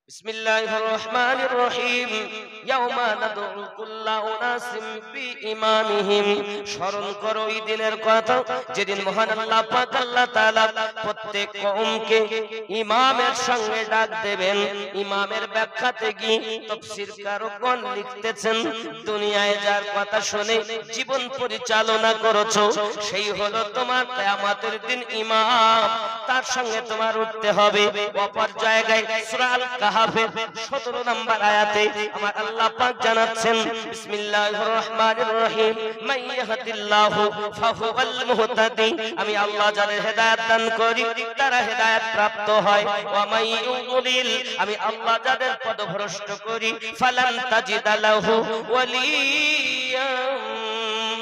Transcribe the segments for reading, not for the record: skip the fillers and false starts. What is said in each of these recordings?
বিসমিল্লাহির রহমানির রহিম। ইয়াউমা নাদউ কুল্লা উনাসিম বিইমামিহিম। স্মরণ করো ওই দিনের কথা যেদিন মহান আল্লাহ পাক আল্লাহ তাআলা প্রত্যেক কওমকে ইমামের সঙ্গে ডাক দেবেন। ইমামের ব্যাখ্যাতে কি তাফসীরকারগণ লিখতেছেন, দুনিয়ায় যার কথা শুনে জীবন পরিচালনা করেছো সেই হলো তোমার কিয়ামতের দিন ইমাম, তার সঙ্গে তোমার উঠতে হবে। অপর জায়গায় সূরা আল কাহফের 17 নম্বর আয়াতে আমার আল্লাহ পাক জানাচ্ছেন, বিসমিল্লাহির রহমানির রহিম, মান ইয়াহদিল্লাহু ফাহুয়াল মুহতাদি। আমি আল্লাহ যাদের হেদায়েত দান করি তারা হেদায়েত প্রাপ্ত হয়। ওয়া মান ইউদ্লিল, আমি আল্লাহ যাদের পথভ্রষ্ট করি ফালান তাজিদা লাহু ওয়ালিয়াম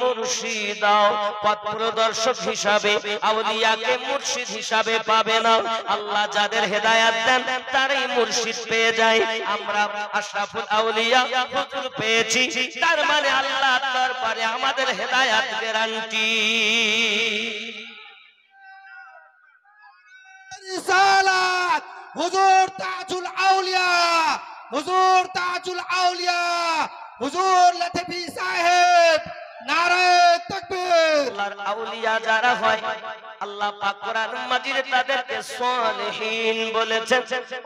মুরশিদা। পথ প্রদর্শক হিসাবে আউলিয়াকে মুর্শিদ হিসাবে পাবে না। আল্লাহ যাদের হেদায়েত দেন তারাই মুর্শিদ পেয়ে যায়। আমরা আশরাফুল আউলিয়া হুজুর পেয়েছি, তার মানে আল্লাহর দরবারে আমাদের হেদায়েত গ্যারান্টি। রিসালাত হুজুর তাজুল আউলিয়া, হুজুর তাজুল আউলিয়া, হুজুর লতিফি সাহেব, নারে তাকবীর। আল্লাহর আউলিয়া যারা হয় আল্লাহ পাক কোরআন মাজিদে তাদেরকে সালেহীন বলেছেন।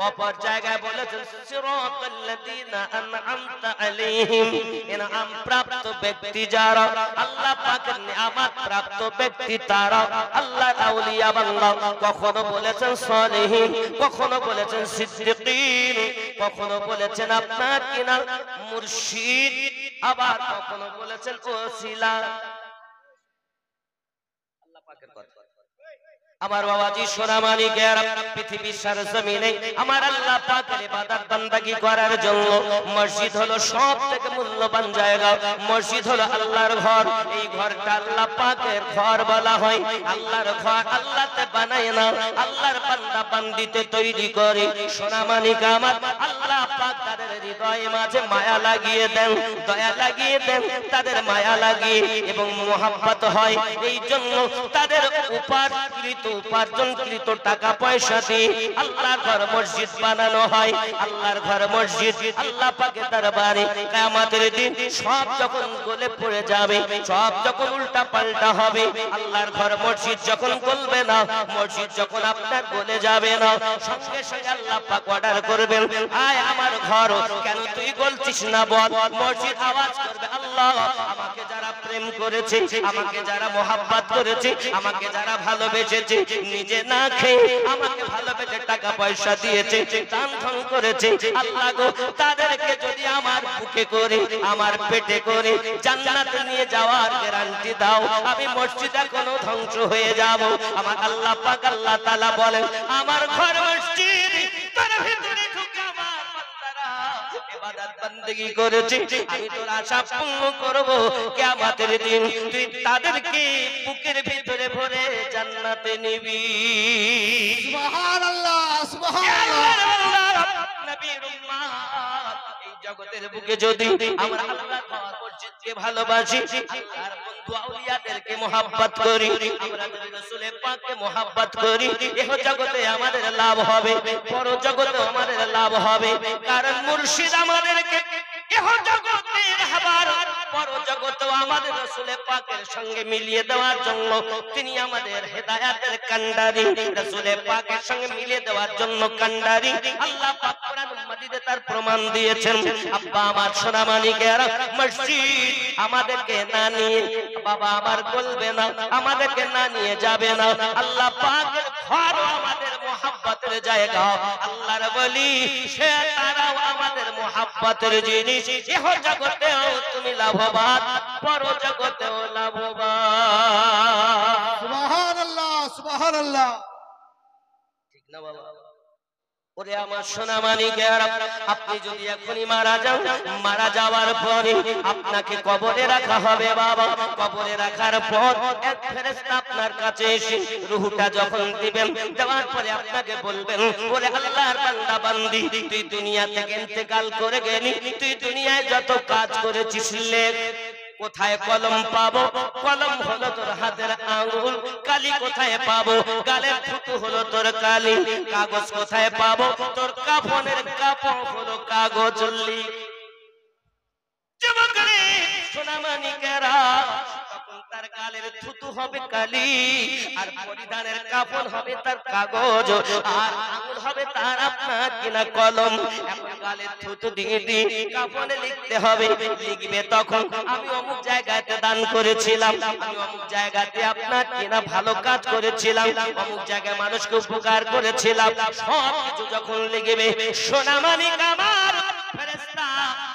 অপর জায়গায় বলেছেন সিরাতাল্লাযীনা আন'আমতা আলাইহিম। ইনআম প্রাপ্ত ব্যক্তি যারা, আল্লাহ পাকের নিয়ামত প্রাপ্ত ব্যক্তি তারা আল্লাহর আউলিয়া বান্দা। কখনো বলেছেন সালেহীন, কখনো বলেছেন সিদ্দিকীন, কখনো বলেছেন আপনার কিনা মুর্শিদ, আবার কখনো বলেছেন ওসিলা। আল্লাহ পাকের কথা। আমার বাবাজি সোনামানিকের পৃথিবীর সরজমিনে আমার আল্লাহ পাকের ইবাদত বান্দাগি করার জন্য মসজিদ হলো সবথেকে মূল্যবান জায়গা। মসজিদ হলো আল্লাহর ঘর। এই ঘরটা আল্লাহ পাকের ঘর বলা হয়। আল্লাহর ঘর আল্লাহতে বানায় না, আল্লাহর বান্দা বান্দিতে তৈরি করে। সোনামানিক আমার আল্লাহ পাক তাদের হৃদয়ে মাঝে মায়া লাগিয়ে দেন, দয়া লাগিয়ে দেন, তাদের মায়া লাগিয়ে এবং মোহাব্বত হয়। এই জন্য তাদের উপার্জনকৃত টাকা পয়সা দিয়ে আল্লাহর ঘর মসজিদ বানানো হয়। আল্লাহর ঘর মসজিদ আল্লাহ পাকের দরবারে কিয়ামতের দিন সব যখন গলে পড়ে যাবে, সব যখন উল্টা পাল্টা হবে, আল্লাহর ঘর মসজিদ যখন গলবে না, মসজিদ যখন আপনার গলে যাবে না, সঙ্গে সঙ্গে আল্লাহ পাক অর্ডার করবেন, আয় আমার ঘর, কেন তুই গলছিস না বল। মসজিদ আওয়াজ করবে, আল্লাহ আমাকে যারা প্রেম করেছে, আমাকে যারা মোহাব্বত করেছে, আমাকে যারা ভালোবেসেছে, নিজে না খেয়ে আমাকে ভালোবেসে টাকা পয়সা দিয়েছে, দান ধন করেছে, আল্লাহ গো তাদেরকে যদি আমার বুকে করে, আমার পেটে করে জান্নাতে নিয়ে যাওয়ার গ্যারান্টি দাও। আমি মসজিদ এখনো ধ্বংস হয়ে যাব। আমার আল্লাহ পাক আল্লাহ তাআলা বলেন, আমার ঘর মসজিদ, তার ভিতরে ঢুকে আমার বান্দারা ইবাদত বন্দেগী করেছে, আমি তোর আশা পূর্ণ করব। কিয়ামতের দিন তুই তাদেরকে বুকের ভিতরে ভরে জান্নাতে নিবি। সুবহানাল্লাহ, সুবহানাল্লাহ। নবীর উম্মত, এই জগতের বুকে যদি আমরা আল্লাহর ঘর মসজিদকে ভালোবাসি, আল্লাহর বন্ধু আউলিয়াদেরকে মোহাব্বত করি, আমরা যদি রাসূলের পাককে মোহাব্বত করি, ইহ জগতে আমাদের লাভ হবে, পর জগতে আমাদের লাভ হবে। কারণ মুর্শিদ আমাদেরকে ইহ জগতে রাহবার, পর জগতে আমাদের রাসূলের পাকের সঙ্গে মিলিয়ে দেওয়ার জন্য তিনি আমাদের হেদায়েতের কান্ডারি, রাসূলের পাকের সঙ্গে মিলিয়ে দেওয়ার জন্য কান্ডারি। আল্লাহ পাক কোরআন মাজিদে তার প্রমাণ দিয়েছেন। আব্বা আমার সোনামানিকেরা, মসজিদ আমাদেরকে না নিয়ে বাবা আমার বলবে না, আমাদেরকে না নিয়ে যাবে না। আল্লাহ পাকের ঘর আমাদের মোহাব্বতের জায়গা। আল্লাহর ওলি সে তারাও আমাদের মোহাব্বতের জিনিস। ইহ জগতেও তুমি লাভবান, পর জগতেও লাভবান। সুবহানাল্লাহ, সুবহানাল্লাহ। ঠিক না বাবা? ওরে আমার সোনামানিকেরা, আপনি যদি এখনই মারা যান, মারা যাওয়ার পরে আপনাকে কবরে রাখা হবে বাবা। কবরে রাখার পর এক ফেরেশতা আপনার কাছে এসে রূহটা যখন দিবেন, দেওয়ার পরে আপনাকে বলবেন, ওরে আল্লাহর বান্দা বান্দি, তুই দুনিয়া থেকে ইন্তেকাল করে গেলি, তুই দুনিয়ায় যত কাজ করেছিস লেখ। কোথায় কলম পাবো? কলম হলো তোর হাতের আঙ্গুল। কালি কোথায় পাবো? গালের থুতু হলো তোর কালি। কাগজ কোথায় পাবো? তোর কাফনের কাপড় হলো কাগজ। যুবকরে সোনামানিকেরা, তখন তার গালের থুতু হবে কালি, আর পরিধানের কাপড় হবে তার কাগজ, আর আঙুল হবে তার আপনার কিনা কলম। এখন গালের থুতু দিয়ে দিয়ে কাপড়ে লিখতে হবে। লিখবে তখন আমি অমুক জায়গাতে দান করেছিলাম, আমি অমুক জায়গাতে আপনার কিনা ভালো কাজ করেছিলাম, অমুক জায়গায় মানুষকে উপকার করেছিলাম। সব কিছু যখন লিখবে, সোনামানিক আমার ফেরেশতা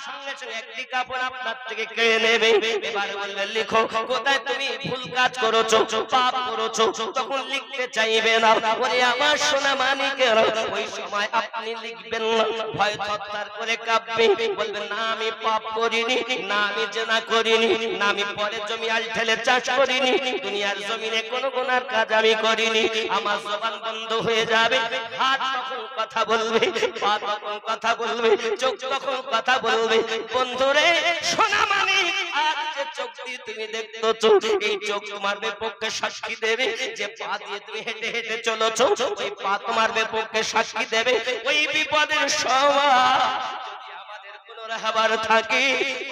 সঙ্গে সঙ্গে একটি কাপড় আপনার থেকে কেড়ে নেবে। এবার বলবে লিখো, কোথায় তুমি ভুল কাজ করেছো, পাপ করেছো। তখন লিখতে চাইবে না। ওরে আমার সোনা মানিকের, ওই সময় আপনি লিখবেন না, ভয় থরথর করে কাঁপবে। বলবেন না আমি পাপ করিনি, না আমি জেনা করিনি, না আমি পরের জমি আল ঠেলে চাষ করিনি, দুনিয়ার জমিনে কোনো গুনার কাজ আমি করিনি। আমার জবান বন্ধ হয়ে যাবে। হাত তখন কথা বলবে, পা তখন কথা বলবে, চোখ তখন কথা বলবে। বন্ধুরে সোনা মানিক, আজ যে চোখ দিয়ে তুমি দেখতেছো, এই চোখ তোমার বিপক্ষে সাক্ষী দেবে। যে পা দিয়ে তুমি হেঁটে হেঁটে চলেছো, ওই পা তোমার বিপক্ষে সাক্ষী দেবে। ওই বিপদের সময় যদি আমাদের কোনো রাহবার থাকে,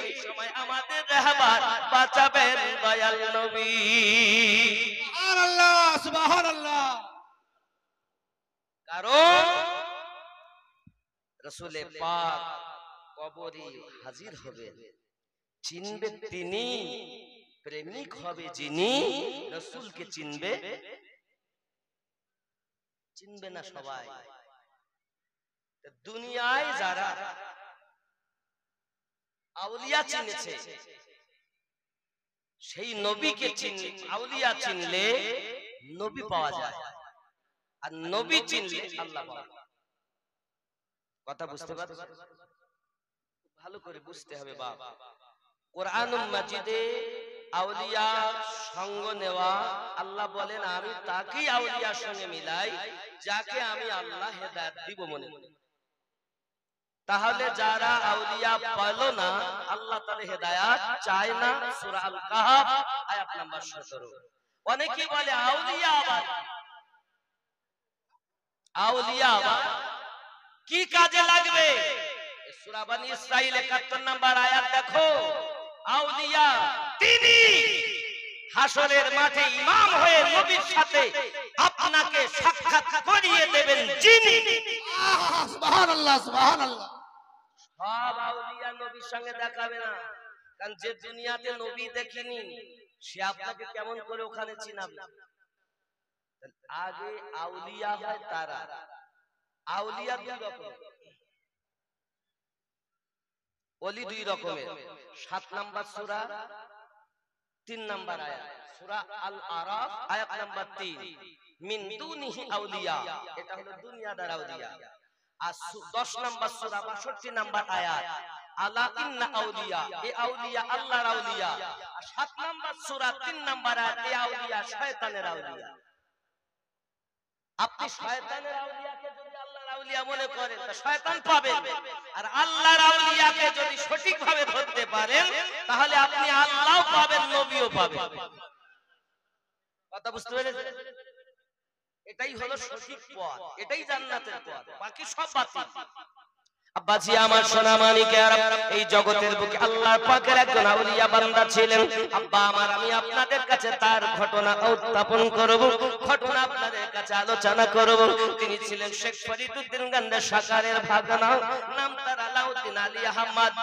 ওই সময় আমাদের রাহবার বাঁচাবেন দয়াল নবী। সুবহানাল্লাহ, সুবহানাল্লাহ। কারণ রাসূলে পাক কবরে হাজির হবেন, চিনবে তিনি, প্রেমিক হবে যিনি। রাসূলকে চিনবে, চিনবে না সবাই। দুনিয়ায় যারা আউলিয়া চিনেছে, সেই নবীকে চিনলে, আউলিয়া চিনলে নবী পাওয়া যায়, আর নবী চিনলে আল্লাহ পাওয়া যায়। কথা বুঝতে পারছেন? ভালো করে বুঝতে হবে বাবা। কোরআনুল মাজিদে আউলিয়া সঙ্গ নেওয়া, আল্লাহ বলেন আমি তাকেই আউলিয়ার সঙ্গে মিলাই যাকে আমি আল্লাহ হেদায়েত দিব মনে মনে। তাহলে যারা আউলিয়া পেল না, আল্লাহ তাদের হেদায়েত চায় না। সূরা আল কাহফ আয়াত নাম্বার 17। অনেকেই বলে আউলিয়া আবার, আউলিয়া আবার কি কাজে লাগবে? সূরা বনী ইসরাঈল 71 নম্বর আয়াত দেখো। আউলিয়া তিনি হাসরের মাঠে ইমাম হয়ে নবীর সাথে আপনাকে সাক্ষাৎ করিয়ে দেবেন যিনি। সুবহানাল্লাহ, সুবহানাল্লাহ। সব আউলিয়া নবীর সঙ্গে দেখাবে না, কারণ যে দুনিয়াতে নবী দেখিনি সে আপনাকে কেমন করে ওখানে চিনাবে? আগে আউলিয়া হয় তারা। আউলিয়া দুই রকম, ওলি দুই রকমের। 7 নম্বর সূরা 3 নম্বর আয়াত, সূরা আল আরাফ আয়াত নাম্বার 3। মিন দুনিহি আউলিয়া, এটা হলো দুনিয়াদার আউলিয়া। আর 10 নম্বর সূরা 62 নম্বর আয়াত, আলা ইন্না আউলিয়া, এই আউলিয়া আল্লাহর আউলিয়া। আর 7 নম্বর সূরা 3 নম্বর আয়াত, এই আউলিয়া শয়তানের আউলিয়া। আপনি শয়তানের আউলিয়াকে যদি আল্লাহর আউলিয়া মনে করেন তা শয়তান পাবেন, আর আল্লাহর আউলিয়াকে যদি সঠিকভাবে ধরতে পারেন তাহলে আপনি আল্লাহও পাবেন, নবীও পাবেন। কথা বুঝতে পেরেছেন? এটাই হলো সঠিক পথ, এটাই জান্নাতের পথ, বাকি সব বাতিল। আব্বাজি আমার সোনা মানিকেরা, এই জগতের বুকে আল্লাহর পাকের একজন আউলিয়া বান্দা ছিলেন। আব্বা আমার, আমি আপনাদের কাছে তার ঘটনা উত্থাপন করব, ঘটনা আপনাদের কাছে আলোচনা করব। তিনি ছিলেন শেখ ফরিদউদ্দিন গান্ধী সরকারের ভাগনা, নাম তার আলাউদ্দিন আলী আহমদ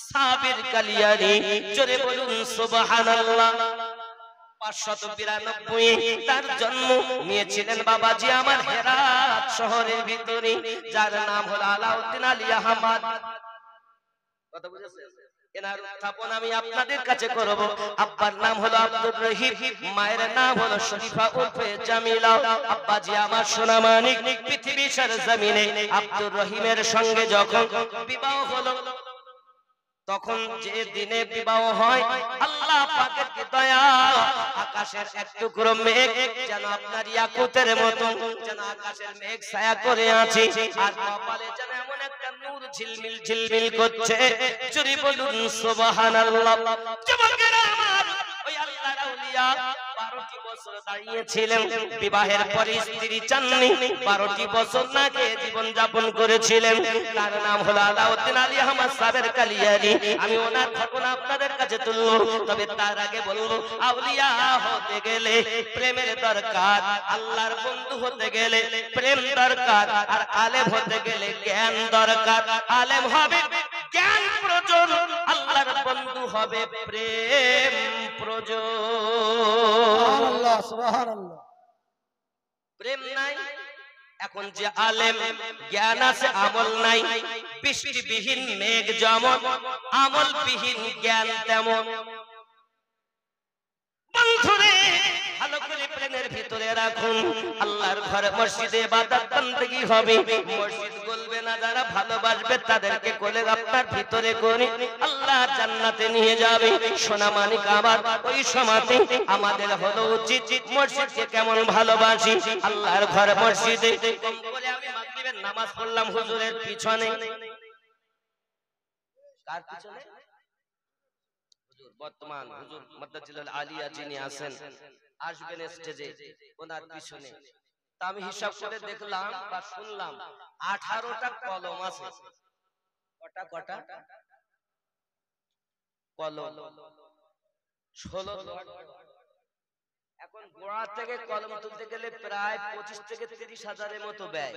সাবির কালিয়ারি। জোরে বলুন সুবহানাল্লাহ। 592 তার জন্ম নিয়েছিলেন বাবাজি আমার হেরাত শহরের ভিতরে, যার নাম হলো আলাউদ্দিন আলী আহমদ। কথা বুঝেছেন? এনার উত্থাপন আমি আপনাদের কাছে করব। আব্বার নাম হলো আব্দুর রহিম, মায়ের নাম হলো শরীফা উর্ফে জামিলা। আব্বাজি আমার সোনা মানিক, পৃথিবীর জমিনে আব্দুর রহিমের সঙ্গে যখন বিবাহ হলো, তখন যে দিনে বিবাহ হয় আল্লাহ পাকের কি দয়া, আকাশের এক টুকরো মেঘ যেন আপনার ইয়াকুতের মতো, যেন আকাশের মেঘ ছায়া করে আছে, আর কপালে যেন এমন একটা নূর ঝিলমিল ঝিলমিল করছে, যদি বলুন সুবহানাল্লাহ। যুবকেরা আমার, ওই আল্লাহর আউলিয়া 12টি বছর দাঁড়িয়েছিলেন, বিবাহের পরে স্ত্রী চাননি, 12টি বছর না খেয়ে জীবন যাপন করেছিলেন। তার নাম হলো আলাউদ্দিন আলী আহমদ সাবের কালিয়ারি। আমি ওনার ঘটনা আপনাদের কাছে তুলবো, তবে তার আগে বলবো, আউলিয়া হতে গেলে প্রেমের দরকার, আল্লাহর বন্ধু হতে গেলে প্রেম দরকার, আর আলেম হতে গেলে জ্ঞান দরকার। আলেম হবে জ্ঞান প্রয়োজন, আল্লাহর বন্ধু হবে প্রেম প্রয়োজন। সুবহানাল্লাহ সুবহানাল্লাহ। প্রেম নাই, এখন যে আলেম, জ্ঞান আছে আমল নাই। বৃষ্টিবিহীন মেঘ যেমন, আমলবিহীন জ্ঞান তেমন। বন্ধুরে, ভালো করে প্রেমের ভিতরে রাখুন। আল্লাহর ঘরে মসজিদে ইবাদত বندگی হবে, মসজিদ গলবে না। যারা ভালোবাসবে তাদেরকে কোলে আপনার ভিতরে করে আল্লাহ জান্নাতে নিয়ে যাবে। সোনা মানিক আমার, ওই সমাতে আমাদের হলো উচিত মসজিদকে কেমন ভালোবাসি। আল্লাহর ঘরে মসজিদে কম করে আমি মাগরিবের নামাজ পড়লাম হুজুরের পিছনে। কার পিছনে? বর্তমান হুজুর মাদ্দাজিলাল আলিয়া যিনি আছেন, আসবেন স্টেজে, ওনার পিছনে। তা আমি হিসাব করে দেখলাম বা শুনলাম 18টা কলম আছে। কটা কটা কলম? 16। এখন গোড়া থেকে কলম তুলতে গেলে প্রায় 25 থেকে 30 হাজারের মতো ব্যয়।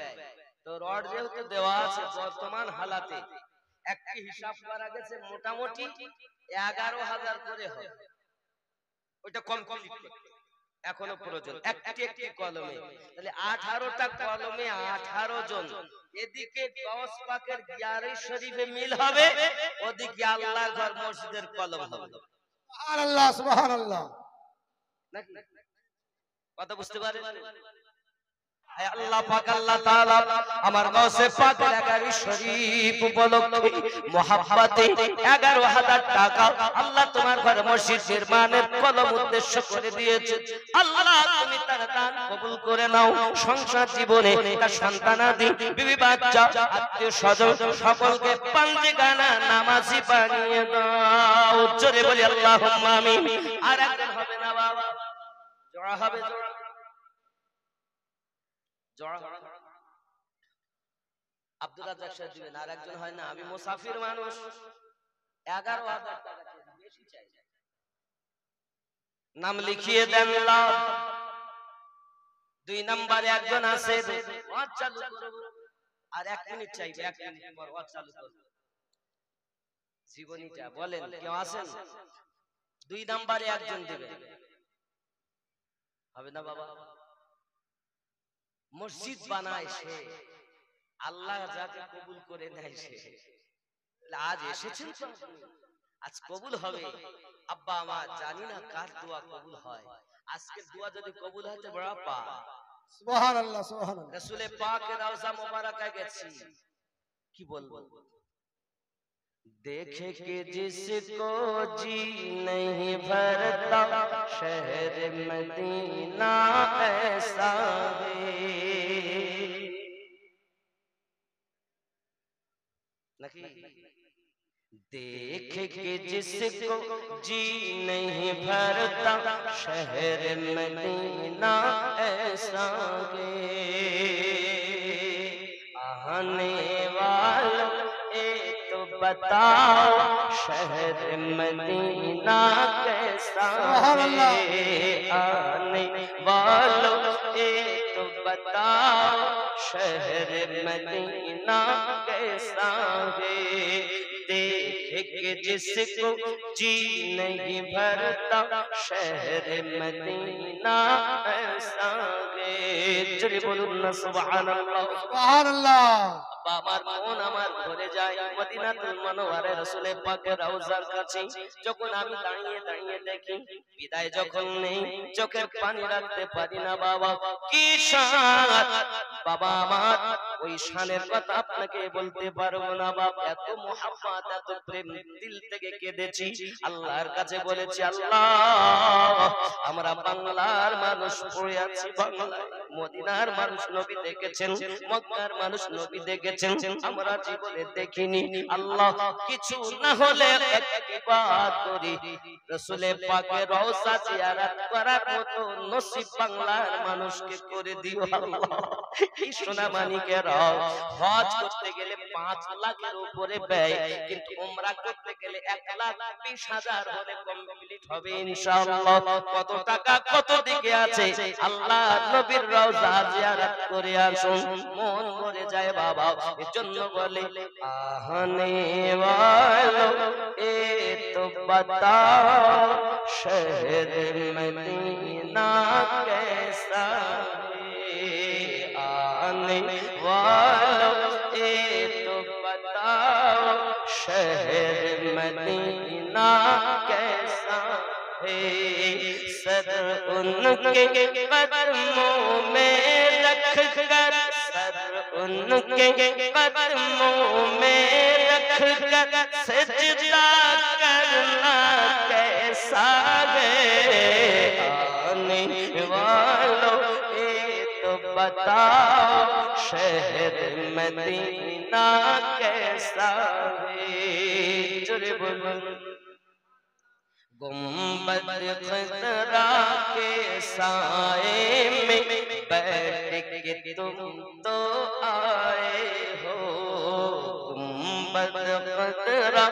তো রড যেহেতু দেওয়া আছে, বর্তমান হালাতে একটি হিসাব করা গেছে মোটামুটি 11,000 করে হবে। ওইটা কমপ্লিট করতে এখনো প্রয়োজন একটি একটি কলমে। তাহলে 18টা কলমে 18 জন। এদিকে গৌস পাকের গিয়ারি শরীফে মিল হবে, ওদিকে আল্লাহর ঘর মসজিদের কলম হবে। সুবহানাল্লাহ সুবহানাল্লাহ। নাকি কথা বুঝতে পারেন? আল্লাহ পাক আল্লাহ তাআলা আমার গৌসে পাকের গিয়ারি শরীফ উপলক্ষে মুহাব্বতে 11,000 টাকা আল্লাহ তোমার ঘর মসজিদ নির্মাণের কলম উদ্দেশ্য করে দিয়েছে। আল্লাহ তুমি তার দান কবুল করে নাও। সংসার জীবনে তার সন্তানাদি, বিবি বাচ্চা, আত্মীয় স্বজন সকলকে পাঞ্জেগানা নামাজি বানিয়ে দাও। জোরে বলি আল্লাহুম্মা আমিন। আর একজন হবে না বাবা, জোড়া হবে, জোড়া আব্দুল রাজ্জাক সাহেব দিবেন। আর একজন হয় না, আমি মুসাফির মানুষ, 11,000 টাকা বেশি চাই। নাম লিখিয়ে দেন। 2 নম্বরে একজন আছে, ওয়াজ চালু করব। আর 1 মিনিট চাইবে, 1 মিনিট পর ওয়াজ চালু করব। জীবনীটা বলেন, কেউ আছেন? 2 নম্বরে একজন দিবেন। হবে না বাবা? মসজিদ বানায় সে, আল্লাহ যাকে কবুল করে নেয় সে। আজ এসেছেন তো, আজ কবুল হবে। আব্বা আমার, জানি না কার দোয়া কবুল হয়। আজকে দোয়া যদি কবুল হয় তো বড় পা। সুবহানাল্লাহ সুবহানাল্লাহ। রাসূলে পাকের রওজা মুবারাকায় গেছি, কি বলবো? देखे कि जिसको जी नहीं भरता शहर मदीना ऐसा है। देखे कि जिसको जी नहीं भरता शहर मदीना ऐसा है। आने वालों बताओ शहर मदीना कैसा है। आने वालों तो बताओ शहर मदीना कैसा है। देख के जिसको जी नहीं भरता शहर मदीना ऐसा है। जल्दी बोलूं ना सुभानअल्लाह সুবহানাল্লাহ। আমার মন আমার ঘরে যায় মদিনাতুল মুনাওয়ারায় রাসূলের পাকের রওজার কাছে। যখন আমি দাঁড়িয়ে দাঁড়িয়ে দেখি বিদায় যখন নেই, চোখের পানি রাখতে পারি না বাবা। কি শান বাবা আমার, ওই শানের কথা আপনাকে বলতে পারবো না বাবা। এত মুহাব্বত, এত প্রেম, দিল থেকে কেঁদেছি। আল্লাহর কাছে বলেছি, আল্লাহ আমরা বাংলার মানুষ পড়ে আছি, বাংলায় মদিনার মানুষ নবী দেখেছেন, মক্কার মানুষ নবী দেখেছেন, আমরা জীবনে দেখিনি। আল্লাহ কিছু না হলে একবার করি রাসূলে পাকের রওজা জিয়ারত করার মতো নসিব বাংলার মানুষকে করে দিও আল্লাহ। এই সোনামানিকের হজ করতে গেলে 5 লাখের উপরে ব্যয়, কিন্তু উমরা করতে গেলে 1,20,000 হলে কমপ্লিট হবে ইনশাআল্লাহ। কত টাকা কত দিকে আছে, আল্লাহ নবীর রওজা জিয়ারত করে আসুন, মন ভরে যায় বাবা। এজন্য বলে আহনে वालो ए तो बताओ शहर मदीना कैसा है, आने वालों ए तो बताओ शहर मदीना कैसा है, सर उनके कदमों में रख कर, सर उनके कदमों में रख कर सजदा करना कैसा है, आने वालों ये तो बताओ शहर मदीना कैसा है। जोरे बोलो। गुम्बद खतरा के साए में बैठ के तुम तो आए हो, गुम्बद खतरा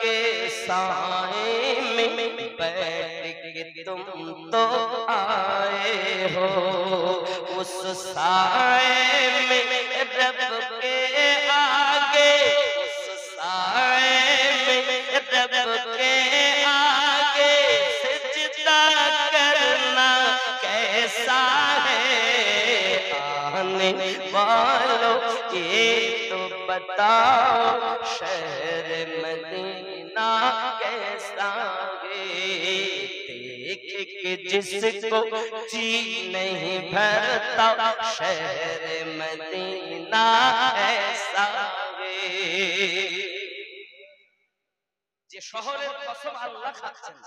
के साए में बैठ के तुम तो आए हो, उस साए में रब के आगे, उस साए में रब के कैसा है, आने वालों ये तो बताओ शहर मदीना कैसा है, देख के जिसको जी नहीं भरता शहर मदीना ऐसा है। যে শহরের কসম আল্লাহ খাচ্ছেন,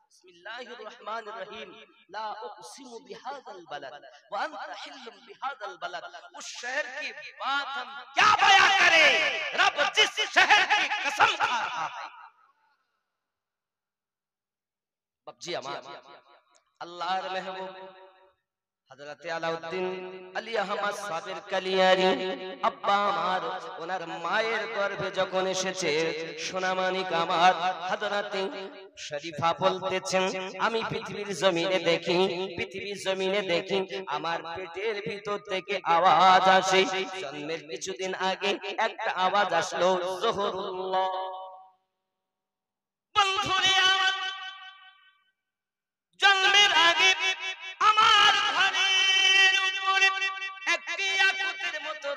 बिस्मिल्लाहिर रहमानिर रहीम, ला उक़सिमु बिहाज़ल बलद व अंत हिल्लुम बिहाज़ल बलद। उस शहर की बात हम क्या बयां करें, रब जिस शहर की कसम खा रहा है। बाबजी अमान अल्लाहर महबूब हजरत আলাউদ্দিন আলী আহমদ সাবির কালিয়ারি আব্বা আমার, ওনার মায়ের গর্ভে যখন এসেছে সোনামানিক আমার হযরত শরীফা বলতেছেন, আমি পৃথিবীর জমিনে দেখি, পৃথিবীর জমিনে দেখি আমার পেটের ভিতর থেকে আওয়াজ আসে। জন্মের কিছুদিন আগে একটা আওয়াজ আসলো, জোহরুল্লাহ। বন্ধুরে আমার, জন্মের আগে আমার ঘরের উপরে একটি আকুতের মতো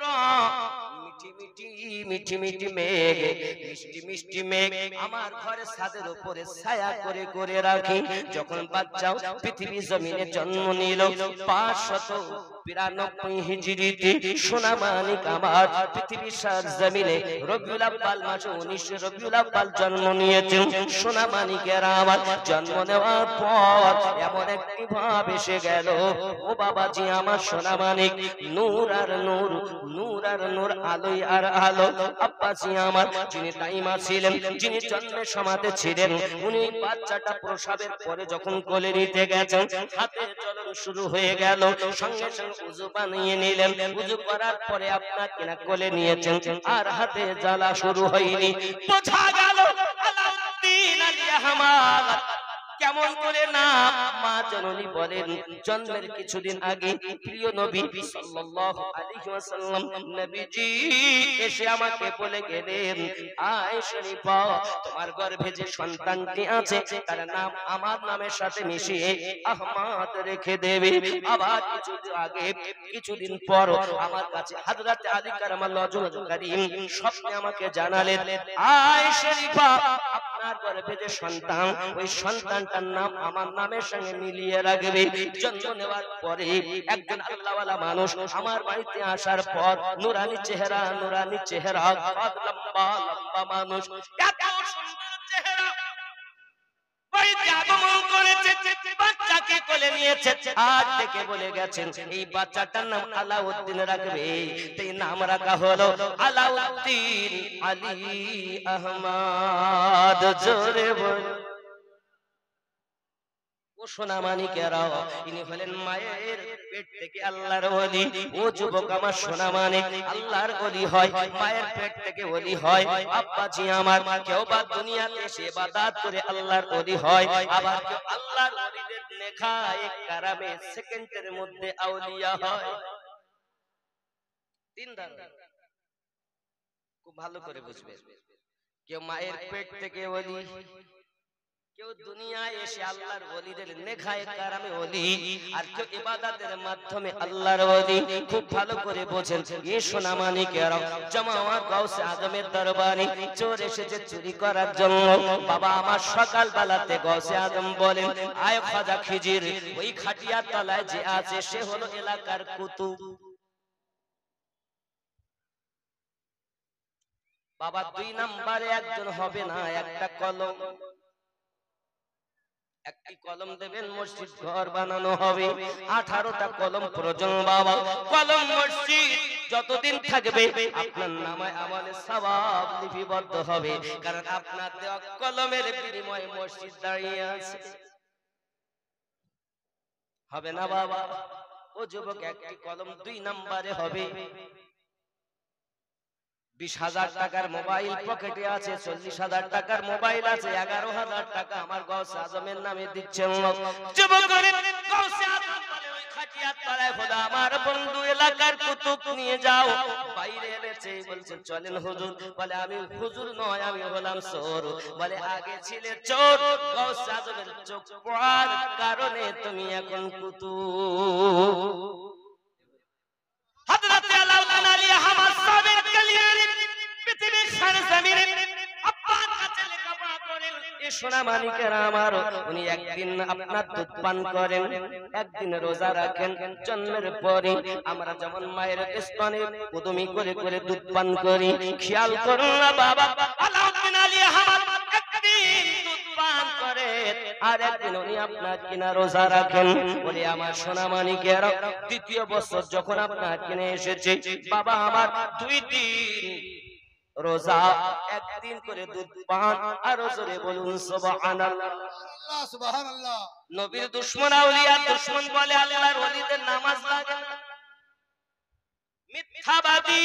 মিঠি মিঠি মেঘ, মিষ্টি মিষ্টি মেঘ আমার ঘরের ছাদের উপরে ছায়া করে করে রাখি। যখন বাচ্চাও পৃথিবী জমিনে জন্ম নিল 592 হিজরিতে, সোনামানিক আমার পৃথিবীর সার জমিনে রবিউল আউয়াল মাসে 19 রবিউল আউয়াল জন্ম নিয়েছেন। সোনামানিকেরা আমার জন্ম নেওয়ার পর এমন একটি ভাব এসে গেল, ও বাবাজি আমার সোনামানিক, নূর আর নূর, নূর আর নূর, আলোই আর আলো। আব্বাজি আমার যিনি দাইমা ছিলেন, যিনি জন্মের সমাতে ছিলেন, উনি বাচ্চাটা প্রসবের পরে যখন কোলে নিতে গেছেন, হাতে জ্বলন শুরু হয়ে গেল। সঙ্গে সঙ্গে উযু বানিয়ে নিলেন, উযু করার পরে আপনাকে না কোলে নিয়েছেন, আর হাতে জ্বালা শুরু হয়নি। বোঝা গেল আলাউদ্দিন আলী আহমদ কেমন করে না। মা জননী বলেন, জন্মের কিছুদিন আগে প্রিয় নবী সাল্লাল্লাহু আলাইহি ওয়াসাল্লাম নবীজি এসে আমাকে বলে গেলেন, আয় শরীফা, তোমার গর্ভে যে সন্তানটি আছে তার নাম আমার নামের সাথে মিশিয়ে আহমদ রেখে দেবে। আবার কিছুদিন পর আমার কাছে হযরত আলী কারামাল্লাহু ওয়াজহুল কারীম স্বপ্নে আমাকে জানালেন, আয় শরীফা, আপনার গর্ভে যে সন্তান, ওই সন্তানটার নাম আমার নামের সঙ্গে মিলিয়ে রাখবে। জন্ম নেওয়ার পরে একজন আল্লাহওয়ালা মানুষ আমার বাড়িতে আসার পর নুরানি চেহারা, নুরানি চেহারা, লম্বা লম্বা মানুষ, এত সুন্দর চেহারা বাড়িতে আগমন করেছে। বাচ্চা বাচ্চাকে কোলে নিয়েছেন আর ডেকে বলে গেছেন এই বাচ্চাটার নাম আলাউদ্দিন রাখবে। এই নাম রাখা হলো আলাউদ্দিন আলী আহমদ। জোরে বল। ও সোনা মানিকেরা, ইনি হলেন মায়ের পেট থেকে আল্লাহর ওলি। ও যুবক আমার সোনা মানিক, আল্লাহর ওলি হয়, মায়ের পেট থেকে ওলি হয়। আব্বাজি আমার, কেউ বা দুনিয়াতে এসে ইবাদত করে আল্লাহর ওলি হয়, আবার কেউ আল্লাহর ওলিদের নেখায় কারামে সেকেন্ডের মধ্যে আউলিয়া হয়। তিন ধারণা খুব ভালো করে বুঝবে। কেউ মায়ের পেট থেকে ওলি, কেউ দুনিয়ায় এসে আল্লাহর ওলিদের নেখায় কারামে ওলি, আর কেউ ইবাদতের মাধ্যমে আল্লাহর ওলি। খুব ভালো করে বোঝেন। এই সোনা মানিকেরা, জামাত গাউসে আজমের দরবারে চোর এসেছে চুরি করার জন্য। বাবা আমার সকাল বেলাতে গাউসে আজম বলেন, আয় খাজা খিজির, ওই খাটিয়ার তলায় যে আছে সে হলো এলাকার কুতুব। বাবা 2 নম্বরে একজন হবে না, একটা কলম। একটি কলম দেবেন, মসজিদ ঘর বানানো হবে। 18টা কলম প্রয়োজন বাবা। কলম মসজিদ যতদিন থাকবে আপনার নামায় আমলে সওয়াব লিপিবদ্ধ হবে, কারণ আপনার দেওয়া কলমের বিনিময়ে মসজিদ দাঁড়িয়ে আছে। হবে না বাবা? ও যুবক, একটি কলম 2 নম্বরে হবে। 20,000 টাকার মোবাইল পকেটে আছে, 40,000 টাকার মোবাইল আছে, 11,000 টাকা আমার গাউসে আজমের নামে দিচ্ছেন। যুবক গাউসে আজম বলে, ওই খাটিয়ার তলায় খোদা আমার বন্ধু এলাকার কুতুব নিয়ে যাও। বাইরে এনেছে, বলছে চলেন হুজুর। বলে আমি হুজুর নয়, আমি হলাম চোর। বলে আগে ছিলে চোর, গাউসে আজমের চোখ পড়ার কারণে তুমি এখন কুতুব। হযরত আলাউদ্দিন আলী আহমদ সাহেবের কালিয়ানি পৃথিবীর সরজমিনে আব্বার কাছে লেখাপড়া করেন। এ সোনা মানিকেরা আমার, উনি একদিন আপনার দুধ পান করেন, একদিন রোজা রাখেন। জন্মের পরে আমরা যেমন মায়ের স্তনে কুদুমি করে করে দুধ পান করি, খেয়াল করুন না বাবা, আলাউদ্দিন আলী আহমদ একদিন দুধ পান করে আর একদিন উনি আপনার কিনা রোজা রাখেন। বলে আমার সোনা মানিকেরা, দ্বিতীয় বছর যখন আপনার কিনে এসেছে বাবা আমার, 2 দিন রোজা, একদিন করে দুধ পান। আর জোরে বলুন সুবহানাল্লাহ। সুবহানাল্লাহ। নবীর দুশমন আউলিয়ার দুশমন বলে আল্লাহর ওলিদের নামাজ লাগে না, মিথ্যাবাদী।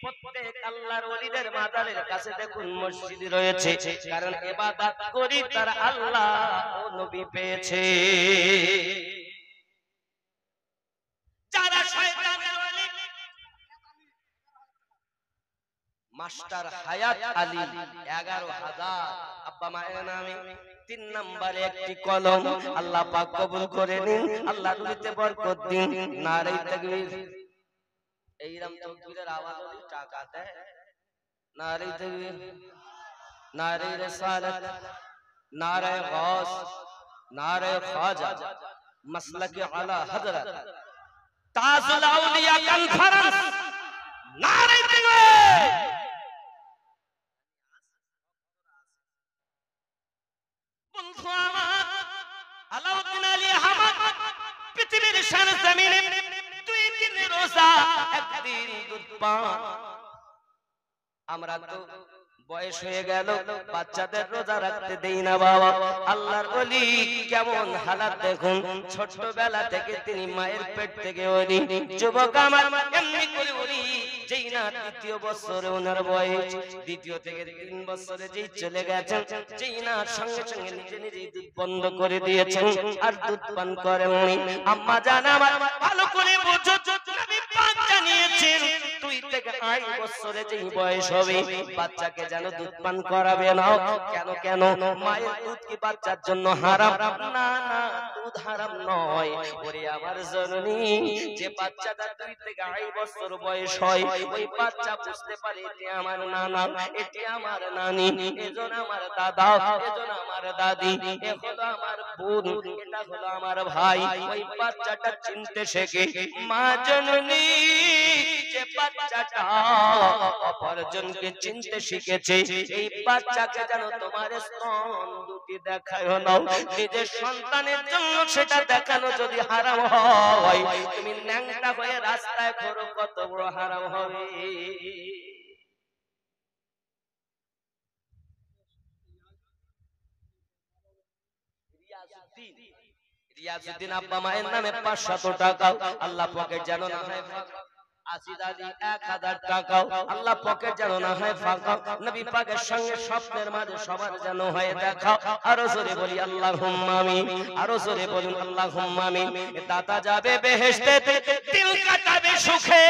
প্রত্যেক আল্লাহর ওলিদের মাজারের কাছে দেখুন মসজিদ রয়েছে, কারণ ইবাদত করি তার আল্লাহ ও নবী পেয়েছে। যারা শয়তানের ওলি, মাস্টার হায়াত আলী 11,000 আব্বা মায়ের নামে। 3 নম্বরে একটি কলম। আল্লাহ পাক কবুল করে নিন, আল্লাহ রুজিতে বরকত দিন। নারে তাকবীর। এইরকম তাকবীরের আওয়াজ হলে টাকা দেয়। নারে তাকবীর, নারে রিসালাত, নারে গাউস, নারে খাজা, মাসলাকে আলা হযরত, তাজুল আউলিয়া কনফারেন্স। নারে তাকবীর। আলাউদ্দিন আলী আহমদ পৃথিবীর সরজমিনে 2 দিন রোজা, একদিন দুধ পান। আমরা তো বয়স হয়ে গেল, বাচ্চাদের রোজা রাখতে দেই না বাবা। আল্লাহর ওলি কেমন হালাত দেখুন, ছোটবেলা থেকে তিনি মায়ের পেট থেকে ওলি। যুবক আমার, এমনি করে ওলি যেই না 2য় বছরে ওনার বয়স, 2য় থেকে 3 বছরে যেই চলে গেছেন, যেই না সঙ্গে সঙ্গে নিজে নিজেই দুধ বন্ধ করে দিয়েছেন আর দুধ পান করেননি। আম্মা জান আমার, ভালো করে বুঝো, নবী পাক জানিয়েছেন 2 থেকে 8 বছরে যেই বয়স হবে বাচ্চাকে যেন দুধ পান করাবে না। কেন কেন? মায়ের দুধ কি বাচ্চার জন্য হারাম? না না, দুধ হারাম নয়। ওরে আমার জননী, যে বাচ্চাটা 2 থেকে 2.5 বছর বয়স হয়, ওই বাচ্চা বুঝতে পারে এটি আমার নানা, এটি আমার নানি, এজন আমার দাদা, এজন আমার দাদি, এ হলো আমার বোন, এটা হলো আমার ভাই। ওই বাচ্চাটা চিনতে শেখে। মা জননী যে বাচ্চাটা অপরজনকে চিনতে শিখেছে, এই বাচ্চাকে যেন তোমার স্তন দুটি দেখায় না। নিজের সন্তানের জন্য সেটা দেখানো যদি হারাম হয়, তুমি ন্যাংটা হয়ে রাস্তায় ঘোরো, কত বড় হারাম হবে। রিয়াজউদ্দিন আব্বা মায়ের নামে 500 টাকা, আল্লাহ পকেট যেন না হয় ফাঁকা। আসিদ আলী 1000 টাকা, আল্লাহ পকেট যেন না হয় ফাঁকা। নবী পাকের সঙ্গে স্বপ্নের মাঝে সবার যেন হয় দেখা। আরো জোরে বলি আল্লাহুম্মা আমিন, আরো জোরে বলুন আল্লাহুম্মা আমিন। দাতা যাবে বেহেশতেতে, দিল কাটাবে সুখে,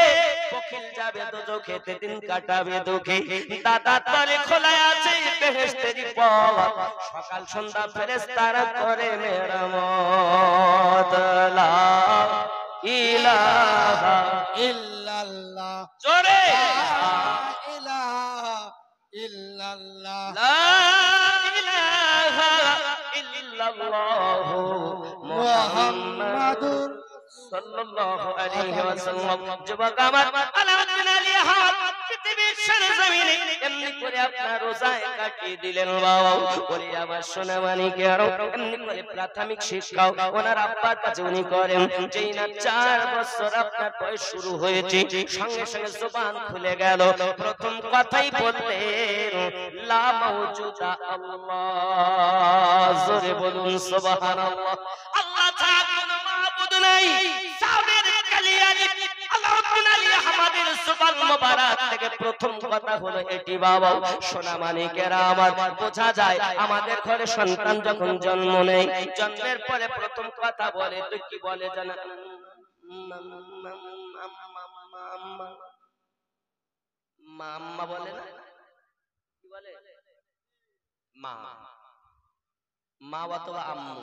বখিল যাবে দোজখেতে, দিন কাটাবে দুঃখে। দাতার তলে খোলা আছে বেহেশতের পথ, সকাল সন্ধ্যা ফেরেশতারা করে মেরামত। লা ইলাহা ইল্লাল্লাহ, জোরে লা ইলাহা ইল্লাল্লাহ, লা ইলাহা ইল্লাল্লাহু মুহাম্মাদুর সাল্লাল্লাহু আলাইহি ওয়াসাল্লাম। যুবক আমার, আলাউদ্দিন আলী আহমদ পৃথিবীর সরজমিনে এমনি করে আপনার রোজায় কাটিয়ে দিলেন বাবা। বলি আমার সোনা মানিকের, এমনি করে প্রাথমিক শিক্ষা ওনার আব্বার কাছে উনি করেন। যেই না 4 বছর আপনার বয়স শুরু হয়েছে, সঙ্গে সঙ্গে জবান খুলে গেল। প্রথম কথাই বললেন লা মাওজুদা আল্লাহ। জোরে বলুন সুবহানাল্লাহ। আল্লাহ ছাড়া কোনো মাবুদ নাই। সাবের কালিয়ানি আলাউদ্দিন আলী আহমদের জবান মোবারক থেকে প্রথম কথা হলো এটি বাবা। সোনা মানিকেরা আমার, বোঝা যায় আমাদের ঘরে সন্তান যখন জন্ম নেয়, জন্মের পরে প্রথম কথা বলে তো কি বলে জানা? মাম্মা বলে না, কি বলে? মা, মা অথবা আম্মু।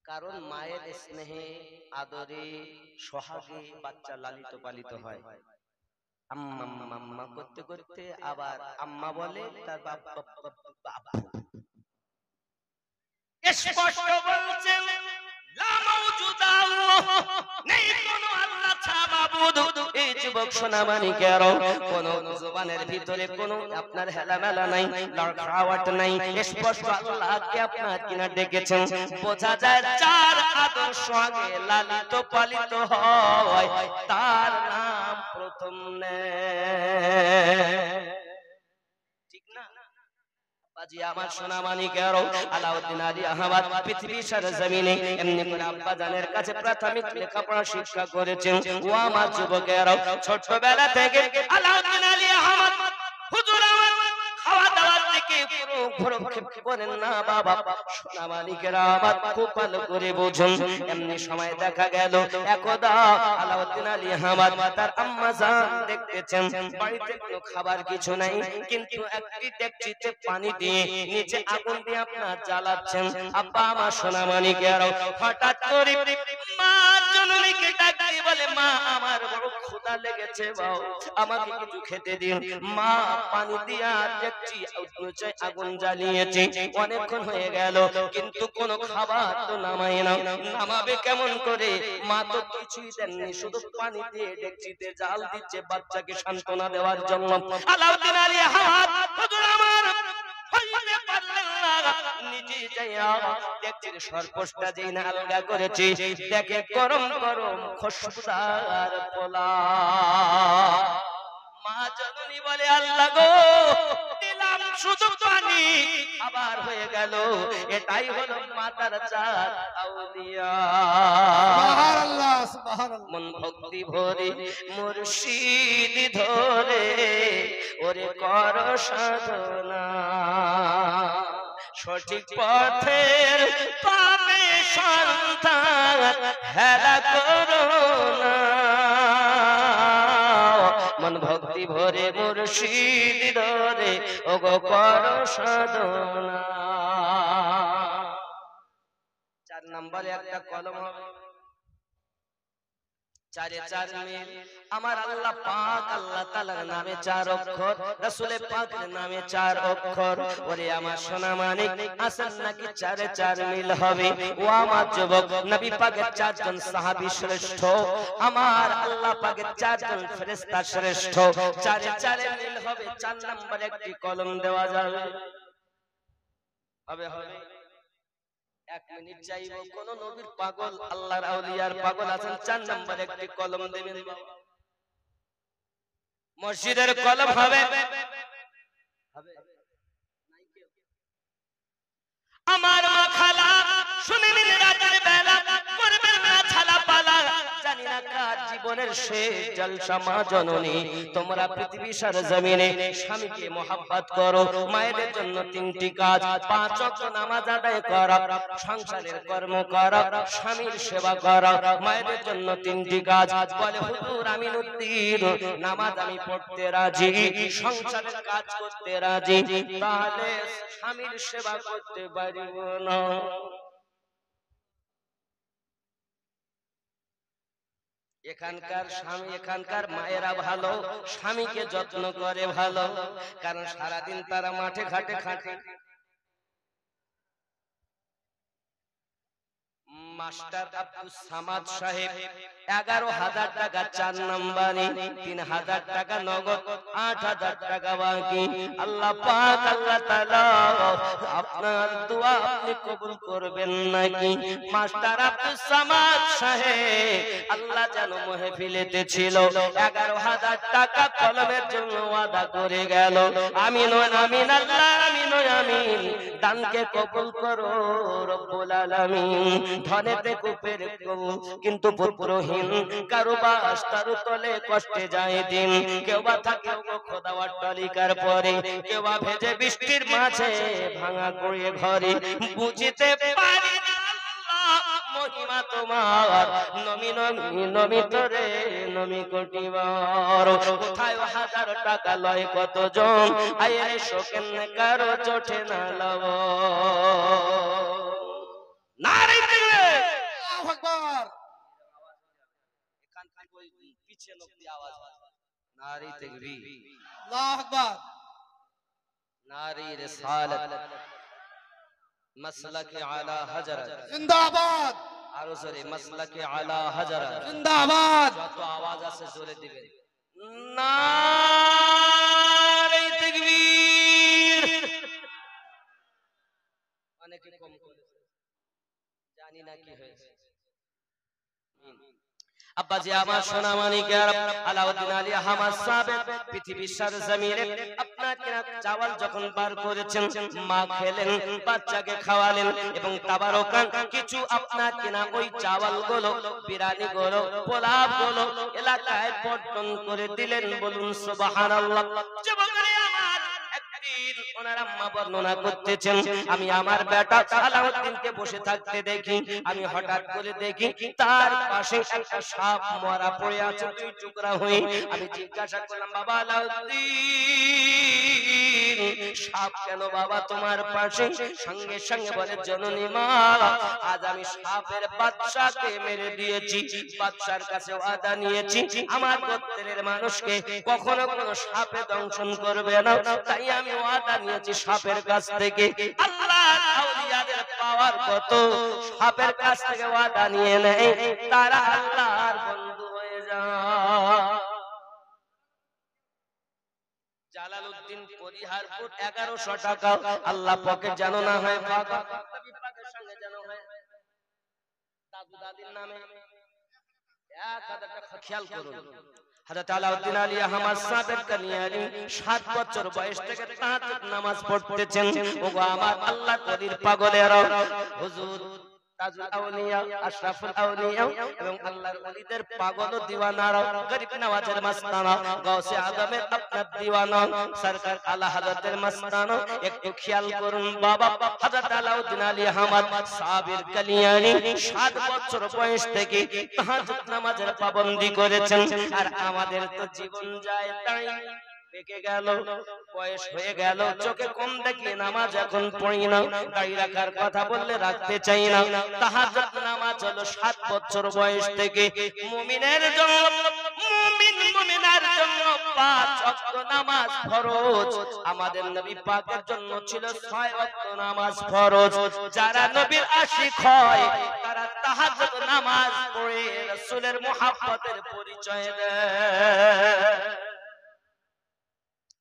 কারণ মায়ের স্নেহে আদরে সোহাগে বাচ্চা লালিত পালিত হয়। আম্মা আম্মা করতে করতে আবার আম্মা বলে, তার বাপ স্পষ্ট বলছেন লা মাওজুদা আল্লাহ, নেই কোনো আল্লাহ ছাড়া মাবুদ। এই যুবক সোনা মানিকের, কোন জবানের ভিতরে কোন আপনার হেলামেলা নাই, লড়খাওয়াট নাই, স্পষ্ট আল্লাহকে আপনার কিনা ডেকেছেন। বোঝা যায় যার আদর্শ আগে লালিত পালিত হয়, তার নাম প্রথম নেয়। ঠিক না বাজি আমার সোনা মানিকের? আলাউদ্দিন আলী আহমদ পৃথিবীর সরজমিনে এমনি করে আব্বা জানের কাছে প্রাথমিক লেখাপড়া শিক্ষা করেছেন। ও আমার যুবকেরা, ছোটবেলা থেকে আলাউদ্দিন আলী আহমদ হুজুর আমার খাওয়া দাওয়ার দিকে পুরো ভরক্ষেপ করেন না বাবা। সোনা মানিকেরা আমার খুব ভালো করে বুঝুন। এমনি সময় দেখা গেল একদা আলাউদ্দিন আলী আহমদ তার আম্মা জান দেখতেছেন বাড়িতে কোনো খাবার কিছু নাই, কিন্তু একটি ডেকচিতে পানি দিয়ে নিচে আগুন দিয়ে আপনার জ্বালাচ্ছেন। আব্বা আমার সোনা মানিকেরা হঠাৎ করে মা জননীকে ডাক দিয়ে বলে, মা আমার বড় ক্ষুধা লেগেছে, বাও আমাকে কিছু খেতে দিন। মা পানি দিয়া ডেকচি আগুন জ্বালিয়েছে, অনেকক্ষণ হয়ে গেল কিন্তু কোনো খাবার তো নামায় না। নামাবে কেমন করে? মা তো কিছুই দেননি, শুধু পানি দিয়ে ডেকচিতে জাল দিচ্ছে বাচ্চাকে সান্ত্বনা দেওয়ার জন্য। আলাউদ্দিন আলী আহমদ হুজুর আমার হইতে পারলেন না, নিজে যাইয়া ডেকচির সরপোষটা যেই না আলগা করেছে, দেখে গরম গরম খুশবুদার পোলাও। মা জননী বলে, আল্লাহ গো, দিলাম শুধু পানি, আবার হয়ে গেল। এটাই হলো মাতার জাত আউলিয়া। সুবহানাল্লাহ, সুবহানাল্লাহ। মন ভক্তি ভরে মুর্শিদ ধরে ওরে কর সাধনা, সঠিক পথের পাবে সন্তান, হেলা করো না। মন ভক্তি ভরে মুর্শিদ ধরে ওগো কর সাধনা। নম্বরে একটা কলম হবে, 4 মিল। আমার আল্লাহ পাক আল্লাহ তাআলার নামে 4 অক্ষর, রাসূলের পাকের নামে 4 অক্ষর। ওরে আমার সোনা মানিক, আসল নাকি 4 মিল হবে? ও আমার যুবক, নবী পাকের 4 জন সাহাবী শ্রেষ্ঠ, আমার আল্লাহ পাকের 4 জন ফেরেশতা শ্রেষ্ঠ। 4 মিল হবে, 4 নম্বরে একটি কলম দেওয়া যাবে। হবে হবে 1 মিনিট চাইবো। কোন নবীর পাগল, আল্লাহর আউলিয়ার পাগল আছেন, 4 নম্বরে একটি কলম দেবেন। মসজিদের কলম হবে। আমার মা খালা শুনে নিন, রাতের বেলা করবেন না ছালা পালা। জানি না কার জীবনের শেষ জলসা মা জননী, তোমরা পৃথিবী সরজমিনে স্বামীকে মহব্বত করো। মায়েদের জন্য 3টি কাজ, 5 ওয়াক্ত নামাজ আদায় করা, সংসারের কর্ম করা, স্বামীর সেবা করা। মায়েদের জন্য 3টি কাজ। বলে হুজুর আমি উদ্দিন, নামাজ আমি পড়তে রাজি, সংসারের কাজ করতে রাজি, তাহলে স্বামীর সেবা করতে পারিব না। এখানকার স্বামী, এখানকার মায়েরা ভালো, স্বামীকে যত্ন করে ভালো, কারণ সারাদিন তারা মাঠে ঘাটে খাটে। মাস্টার আব্দুল সামাদ সাহেব 11,000 টাকা 4 নম্বরে, 3,000 টাকা নগদ, 8,000 টাকা বাকি। আল্লাহ পাক আল্লাহ তাআলা আপনার দোয়া আপনি কবুল করবেন নাকি? মাস্টার আব্দুল সামাদ সাহেব আল্লাহ যেন মাহফিলেতে ছিল, 11,000 টাকা কলমের জন্য ওয়াদা করে গেল। আমিন আমিন আল্লাহ আমিন আমিন, দানকে কবুল করো রব্বুল আলামিন। ধনেতে কুপের কিন্তু পুত্রহীন, কারো বাস তার তলে কষ্টে যায় দিন। কেউ বা থাকে খোদা অট্টালিকার পরে, কেউ বা ভেজে বৃষ্টির মাঝে ভাঙা করে ঘরে। বুঝিতে পারি না মহিমা তোমার, নমি নমি নমি তোরে নমি কোটিবার। কোথায় 1000 টাকা লয় কতজন, আয়ের শোকেন কারো চোটে না লব। নারে দিলে আল্লাহু আকবার। এখান থেকে ওই পিছে লোক দিয়ে আওয়াজ হয়, নারে তাকবীর, আল্লাহু আকবার। নারে রিসালাত, মাসলাকে আলা হাজরাত জিন্দাবাদ, আরো জোরে, মাসলাকে আলা হাজরাত জিন্দাবাদ। যত আওয়াজ আছে জোরে দিবেন। নারে তাকবীর। অনেকে কম করেছে, জানি না কি হয়েছে। আব্বাজি আমার সোনা মানিকের, আলাউদ্দিন আলী আহমদ সাহেব পৃথিবীর সরজমিনে আপনার চাওয়াল যখন বার করেছেন, মা খেলেন, বাচ্চাকে খাওয়ালেন, এবং তাবারকান কিছু আপনার কিনা ওই চাওয়াল গুলো, বিরিয়ানি গুলো, পোলাও গুলো এলাকায় বন্টন করে দিলেন। বলুন সুবহানাল্লাহ। যুবকরা আমার, একদিন ওনার আম্মা বর্ণনা করতেছেন, আমি আমার বেটা আলাউদ্দিনকে বসে থাকতে দেখি, আমি হঠাৎ করে দেখি তার পাশে একটা সাপ মরা পড়ে আছে, 2 টুকরা হয়ে। আমি জিজ্ঞাসা করলাম, বাবা আলাউদ্দিন, সাপ কেন বাবা তোমার পাশে? সঙ্গে সঙ্গে বলে, জননী মা, আজ আমি সাপের বাচ্চাকে মেরে দিয়েছি, বাচ্চার কাছে ওয়াদা নিয়েছি আমার গোত্রের মানুষকে কখনো কোনো সাপে দংশন করবে না, তাই আমি ওয়াদা নিয়েছি সাপের কাছ থেকে। আল্লাহর আউলিয়াদের পাওয়ার কত, সাপের কাছ থেকে ওয়াদা নিয়ে নেয়, তারা আল্লাহর বন্ধু হয়ে যায়। জালালউদ্দিন পরিহারপুর 1100 টাকা, আল্লাহ পকেট জানো না হয় ফাঁকা, নবী পাকের সঙ্গে জানো হয় দাদু দাদির নামে 1000 টাকা। খেয়াল করুন, হযরত আলাউদ্দিন আলী আহমদ সাহেব কানিয়ারি 7 বছর বয়স থেকে তাহাজ্জুদ নামাজ পড়তেছেন। ওগো আমার আল্লাহ কলির পাগলেরা, হুজুর তাজুল আউলিয়া, আশরাফুল আউলিয়া এবং আল্লাহর ওলিদের পাগল ও দিওয়ানারা, গরিব নওয়াজের মাস্তানা, গাউসে আজমের আপনার দিওয়ানা, সরকার আলা হযরতের মাস্তানা। একটু খেয়াল করুন বাবা, হযরত আলাউদ্দিন আলী আহমদ সাহেবের কানিয়ারি 7 বছর বয়স থেকে তাহাজ্জুদ নামাজের পাবন্দি করেছেন। আর আমাদের তো জীবন যায় তাই পেকে গেল, বয়স হয়ে গেল, চোখে কম দেখি, নামাজ এখন পড়ি না, দাড়ি রাখার কথা বললে রাখতে চাই না। তাহাজ্জুদ নামাজ হলো 7 বছর বয়স থেকে মুমিনের জন্য, মুমিনার জন্য 5 ওয়াক্ত নামাজ ফরজ। আমাদের নবী পাকের জন্য ছিল 6 ওয়াক্ত নামাজ ফরজ। যারা নবীর আশিক হয় তারা তাহাজ্জুদ নামাজ পড়ে রাসূলের মুহাব্বতের পরিচয় দেয়।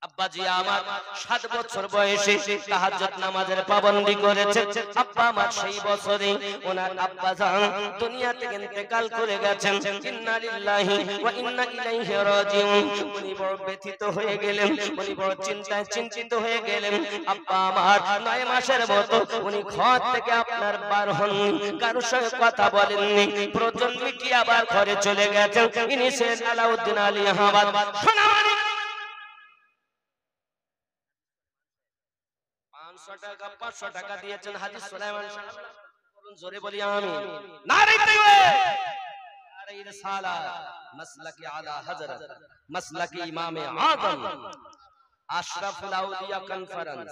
আব্বাজি আমার 7 বছর বয়সে তাহাজ্জুদ নামাজের পাবন্দি করেছেন। আব্বা আমার সেই বছরে ওনার আব্বা জান দুনিয়া থেকে ইন্তেকাল করে গেছেন। ইন্না লিল্লাহি ওয়া ইন্না ইলাইহি রাজিউন। উনি বড় ব্যথিত হয়ে গেলেন, উনি বড় চিন্তায় চিন্তিত হয়ে গেলেন। আব্বা আমার 9 মাসের মতো উনি ঘর থেকে আপনার বার হননি, কারোর সঙ্গে কথা বলেননি। প্রয়োজন মিটিয়ে আবার ঘরে চলে গেছেন। ইনি ছিলেন আলাউদ্দিন আলী আহমদ। সোনামানি 500 টাকা 500 টাকা দিয়েছেন হাজী সুলাইমান সাহেব। বলুন জোরে বলি আমিন। নারে তাকবীর, নারে রিসালাত, মাসলাকি আলা হযরত, মাসলাকি ইমামে আযম, আশরাফুল আউলিয়া কনফারেন্স।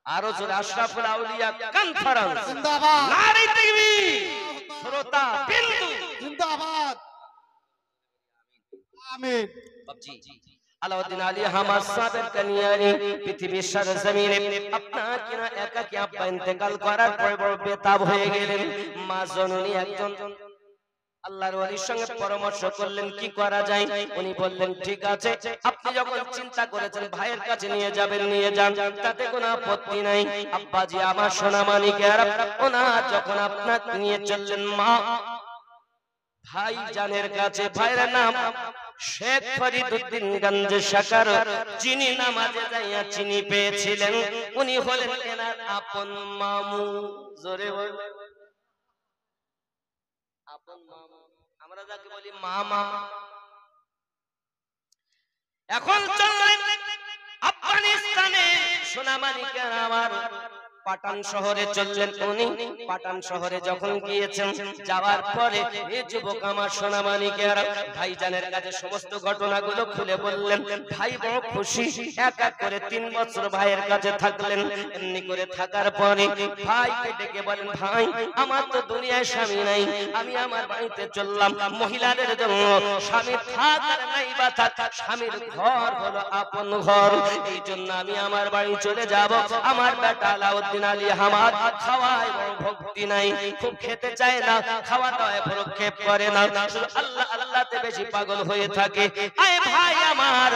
আরো জোরে, আশরাফুল আউলিয়া কনফারেন্স জিন্দাবাদ, নারে তাকবীর। শ্রোতা বিন্দু জিন্দাবাদ, আমিন। বাবজি আলাউদ্দিন আলী আহমদ সাহেবের কানিয়ারি পৃথিবীর সরজমিনে আপনার কিনা একাকী আব্বা ইন্তেকাল করার পর বড় বেতাব হয়ে গেলেন। মা জননী একজন আল্লাহর ওলির সঙ্গে পরামর্শ করলেন কি করা যায়। উনি বললেন ঠিক আছে, আপনি যখন চিন্তা করেছেন ভাইয়ের কাছে নিয়ে যাবেন, নিয়ে যান, তাতে কোনো আপত্তি নাই। আব্বাজি আমার সোনা মানিকের ওনা যখন আপনার নিয়ে চললেন মা ভাই জানের কাছে, ভাইয়ের নাম শেখ ফরিদউদ্দিন গঞ্জ শাকার, যিনি নামাজে যাইয়া চিনি পেয়েছিলেন, উনি হলেন এনার আপন মামু। জোরে বল, আপন মামু, আমরা যাকে বলি মামা। এখন চললেন আফগানিস্তানে সোনামানিকের আমার পাটান শহরে চললেন। উনি পাটান শহরে যখন গিয়েছেন, যাওয়ার পরে এই যুবক আমার সোনামানিকের ভাইজানের কাছে সমস্ত ঘটনাগুলো খুলে বললেন। ভাই বড় খুশি, এক এক করে 3 বছর ভাইয়ের কাছে থাকলেন। এমনি করে থাকার পরে ভাইকে ডেকে বলেন, ভাই আমার তো দুনিয়ায় স্বামী নাই, আমি আমার বাড়িতে চললাম। মহিলাদের জন্য স্বামী থাক আর নাই বা থাক, স্বামীর ঘর হলো আপন ঘর, এই জন্য আমি আমার বাড়ি চলে যাব। আমার বেটা আলাউদ্দিন আলী আহমদ খাওয়ায় বড় ভক্তি নাই, খুব খেতে চায় না, খাওয়া দাওয়ায় ভ্রক্ষেপ করে না, শুধু আল্লাহ আল্লাহতে বেশি পাগল হয়ে থাকে। আয় ভাই আমার,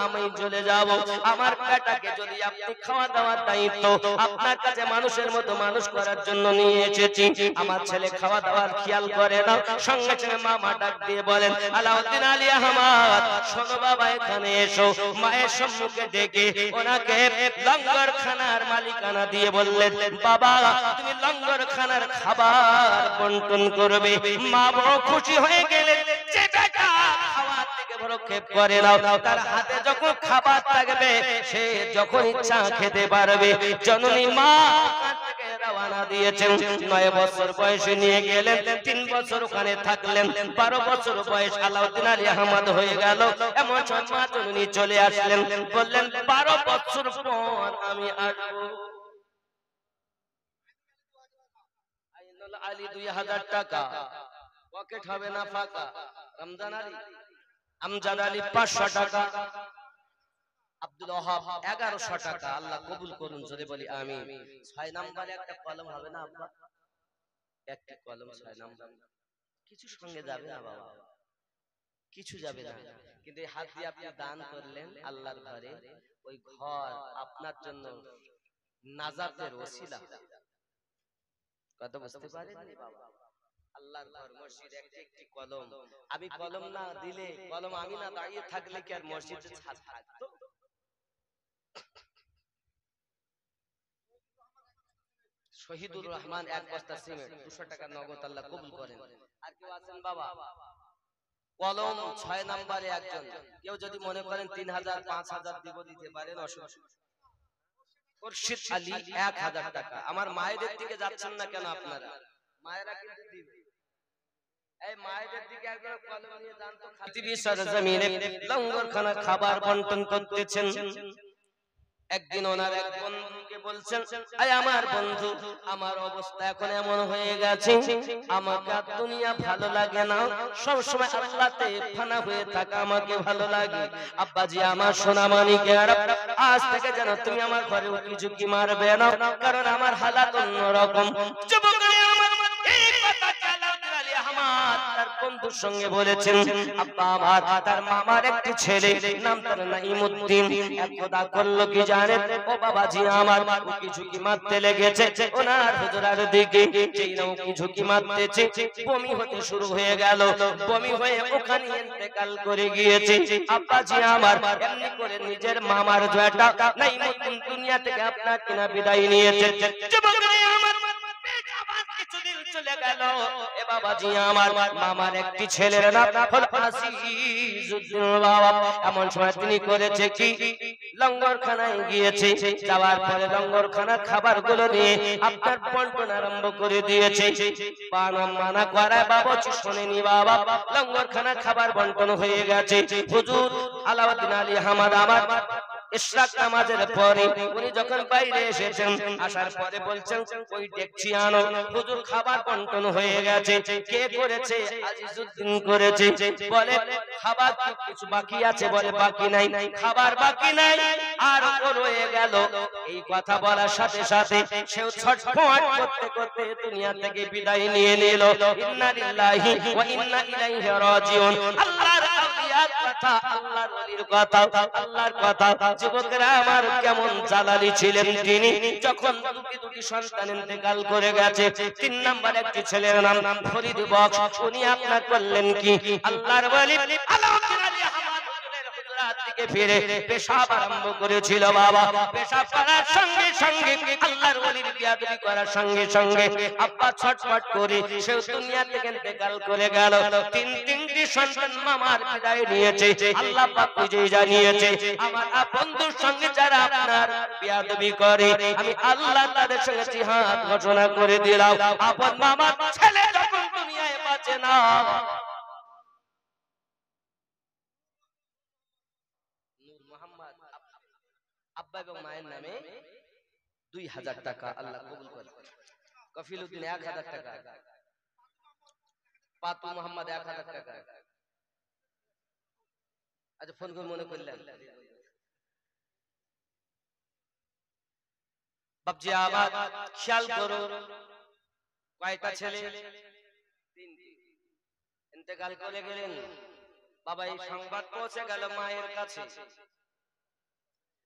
আমি চলে যাব। আমার বেটাকে যদি আপনি খাওয়া দাওয়ার দায়িত্ব আপনার কাছে মানুষের মতো মানুষ করার জন্য নিয়ে এসেছি, আমার ছেলে খাওয়া দাওয়ার খেয়াল করে না। সঙ্গে সঙ্গে মামা ডাক দিয়ে বলেন, আলাউদ্দিন আলী আহমদ শোনো বাবা, এখানে এসো। মায়ের সম্মুখে ডেকে ওনাকে লঙ্গর খানার মালিকানা দিয়ে বললেন, বাবা তুমি লঙ্গর খানার খাবার বন্টন করবে। মা বড় খুশি হয়ে গেলেন, যে বেটা খাওয়ার থেকে ভ্রক্ষেপ করে না, তার হাতে যখন খাবার থাকবে সে যখন ইচ্ছা খেতে পারবে। জননী মা রওনা দিয়েছেন। 9 বছর বয়সে নিয়ে গেলেন, 3 বছর ওখানে থাকলেন। 12 বছর বয়স আলাউদ্দিন আলী আহমদ হয়ে গেল। এমন সময় মা জননী চলে আসলেন, বললেন 12 বছর পর আমি আসবো। আইনুল আলী 2000 টাকা, পকেট হবে না ফাঁকা। রমজান আলী, আমজাদ আলী 500 টাকা, আব্দুল ওয়াহাব 1100 টাকা। আল্লাহ কবুল করুন, জোরে বলি আমিন। 6 নম্বরে একটা কলম হবে না আব্বা? একটা কলম 6 নম্বর। কিছু সঙ্গে যাবে না বাবা, কিছু যাবে না, কিন্তু এই হাত দিয়ে আপনি দান করলেন আল্লাহর ঘরে, ওই ঘর আপনার জন্য নাজাতের ওসিলা। কত বুঝতে পারেননি বাবা? আল্লাহর ঘর, মসজিদ, একটি কলম। আমি কলম না দিলে, কলম আমি না দাঁড়িয়ে থাকলে কি আর মসজিদে ছাদ থাকতো? শহীদুর রহমান 1 বস্তা সিমেন্ট, 200 টাকা নগদ, আল্লাহ কবুল করেন। আর কেউ আছেন বাবা? কলম 6 নম্বরে একজন। কেউ যদি মনে করেন 3000 5000 দিব, দিতে পারেন, অসুবিধা। খুরশিদ আলী 1000 টাকা। আমার মায়েদের দিকে যাচ্ছেন না কেন আপনারা? মায়েরা কিন্তু দিবে। এই মায়েদের দিকে একজন কলম নিয়ে জানতো পৃথিবীর সরজমিনে লঙ্গরখানা খাবার বন্টন করতেছেন। একদিন ওনার এক বন্ধুকে বলছেন, আয় আমার বন্ধু, আমার অবস্থা এখন এমন হয়ে গেছে, আমাকে আর দুনিয়া ভালো লাগে না, সবসময় আল্লাহতে ফানা হয়ে থাকা আমাকে ভালো লাগে। আব্বাজি আমার সোনা মানিকের, আজ থেকে যেন তুমি আমার ঘরে উকি ঝুঁকি মারবে না, কারণ আমার হালাত অন্যরকম। যুবকরা আমার এই কথাকে আলাউদ্দিন আলী আহমদ তার বন্ধুর সঙ্গে বলেছেন, আব্বা আমার তার মামার একটি ছেলে, নাম তার নাঈমউদ্দিন, একদা করলো কি জানেন, ও বাবাজি আমার উকি ঝুঁকি মারতে লেগেছে ওনার হুজরার দিকে। যেই না উকি ঝুঁকি মারতেছে, বমি হতে শুরু হয়ে গেল, বমি হয়ে ওখানে ইন্তেকাল করে গিয়েছে। আব্বাজি আমার এমনি করে নিজের মামার জয়টা নাঈমউদ্দিন দুনিয়া থেকে আপনার কিনা বিদায় নিয়েছে। যুবকরা আমার কিছুদিন চলে গেল, এ বাবাজি আমার মামার একটি ছেলের নাম হলো আজিজউদ্দিন বাবা। এমন সময় তিনি করেছে কি, লঙ্গরখানায় গিয়েছে, যাওয়ার পরে লঙ্গরখানার খাবারগুলো নিয়ে আপনার বন্টন আরম্ভ করে দিয়েছে। মানা করায় বাবা শোনেনি বাবা, লঙ্গরখানার খাবার বন্টন হয়ে গেছে। হুজুর আলাউদ্দিন আলী আহমদ আমার ইশরাক নামাজের পরে উনি যখন বাইরে এসেছেন, আসার পরে বলছেন, ওই ডেকচি আনো, হুজুর খাবার বন্টন হয়ে গেছে। কে করেছে? আজিজউদ্দিন করেছে। বলে খাবার কিছু বাকি আছে? বলে বাকি নাই। খাবার বাকি নাই আর ও রয়ে গেল। এই কথা বলার সাথে সাথে সেও ছটফট করতে করতে দুনিয়া থেকে বিদায় নিয়ে নিল। ইন্না লিল্লাহি ওয়া ইন্না ইলাইহি রাজিউন। আল্লাহর আউলিয়ার কথা, আল্লাহর ওলির কথা, আল্লাহর কথা। যুবকরা আমার কেমন জালালি ছিলেন তিনি, যখন দুটি সন্তান ইন্তেকাল করে গেছে। 3 নাম্বার একটি ছেলের নাম ফরিদ বক্স, উনি আপনার করলেন কি, আল্লাহর ওলি আলাউদ্দিন আলী আহমদ হুজুরের দিকে ফিরে পেশাব আরম্ভ করেছিল। বাবা পেশাব করার সঙ্গে সঙ্গে, আল্লাহর ওলির বিয়াদবি করার সঙ্গে সঙ্গে আব্বা ছটফট করে সেও দুনিয়া থেকে ইন্তেকাল করে গেল। তিনটি সন্তান মামার বিদায় নিয়েছে। আল্লাহ পাক নিজেই জানিয়েছে, আমার বন্ধুর সঙ্গে যারা আপনার বিয়াদবি করে, আমি আল্লাহ তাদের সঙ্গে জিহাদ ঘোষণা করে দিলাম। আপন মামার ছেলে যখন দুনিয়ায় বাঁচে না, নূর মোহাম্মদ আব্বা এবং মায়ের নামে 2000 টাকা আল্লাহ কবুল করে। কফিলউদ্দিন 1000 টাকা, পাতু মোহাম্মদ 1000 টাকা। আচ্ছা ফোন করে মনে করলেন, বাপজি আবার খেয়াল করো, কয়টা ছেলে? 3টি। ইন্তেকাল করে গেলেন। বাবা এই সংবাদ পৌঁছে গেল মায়ের কাছে।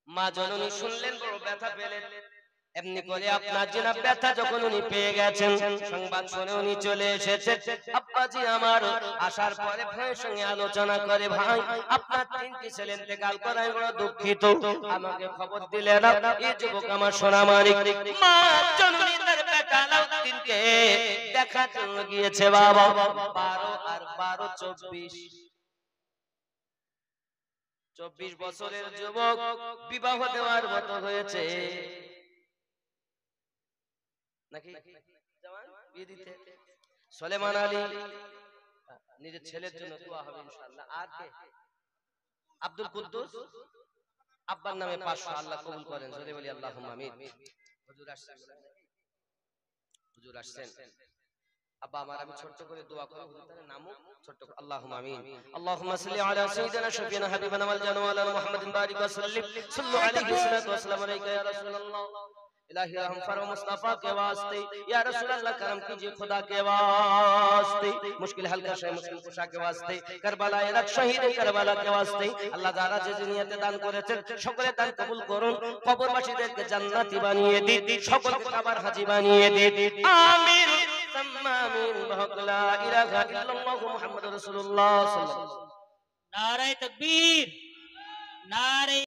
মা জননী শুনলেন, বড় ব্যথা পেলেন। এমনি করে আপনার জিনা ব্যথা যখন উনি পেয়ে গেছেন, সংবাদ শুনে উনি চলে এসেছেন। আব্বাজি আমার আসার পরে ভাইয়ের সঙ্গে আলোচনা করে, ভাই আপনার 3টি ছেলে ইন্তেকাল করায় বড় দুঃখিত, আমাকে খবর দিলেন। এই যুবক আমার সোনা মানিক, মা জননী তার বেটা আলাউদ্দিনকে দেখার জন্য গিয়েছে। বাবা 12 আর 12 24 বছরের যুবক, বিবাহ দেওয়ার মতো হয়েছে নাকি জওয়ান বিয়ে দিতে। সুলেমান আলী নিজের ছেলের জন্য দোয়া হবে ইনশাআল্লাহ। আর কে? আব্দুল কুদ্দুস, আব্বার নামে 500, আল্লাহ কবুল করেন। জোরে বলি আল্লাহুম্মা আমিন। হুজুর আসছেন, হুজুর আসছেন। আব্বা আমার আমি ছোট করে দোয়া করি, হুজুর তার নামও ছোট করে। আল্লাহুম্মা আমিন। আল্লাহুম্মা সাল্লি আলা সাইয়্যিদিনা শাফিনা হাবিবানা ওয়াল জানা ওয়া আলা মুহাম্মাদিন বারিক ওয়া সাল্লিম। সাল্লু আলাইহি সাল্লাতু ওয়া সালামু আলাইকা ইয়া রাসূলুল্লাহ। इलाही रहम फरमा मुस्तफा के वास्ते, या रसूल अल्लाह करम कीजिए खुदा के वास्ते, मुश्किल हल कर मुश्किल कुशा के वास्ते, करबला इलाक शहीद करबला के वास्ते। अल्लाह যারা যে নিয়তে দান করেছেন সকলে দান কবুল করুন, কবরবাসীদেরকে জান্নাতি বানিয়ে দিন, সকলকে কবর হাজি বানিয়ে দিন। আমিন সাম্মা আমিন। বহক লা ইলাহা ইল্লাল্লাহ মুহাম্মাদুর রাসূলুল্লাহ সাল্লাল্লাহু আলাইহি ওয়াসাল্লাম। नारे तकबीर, नारे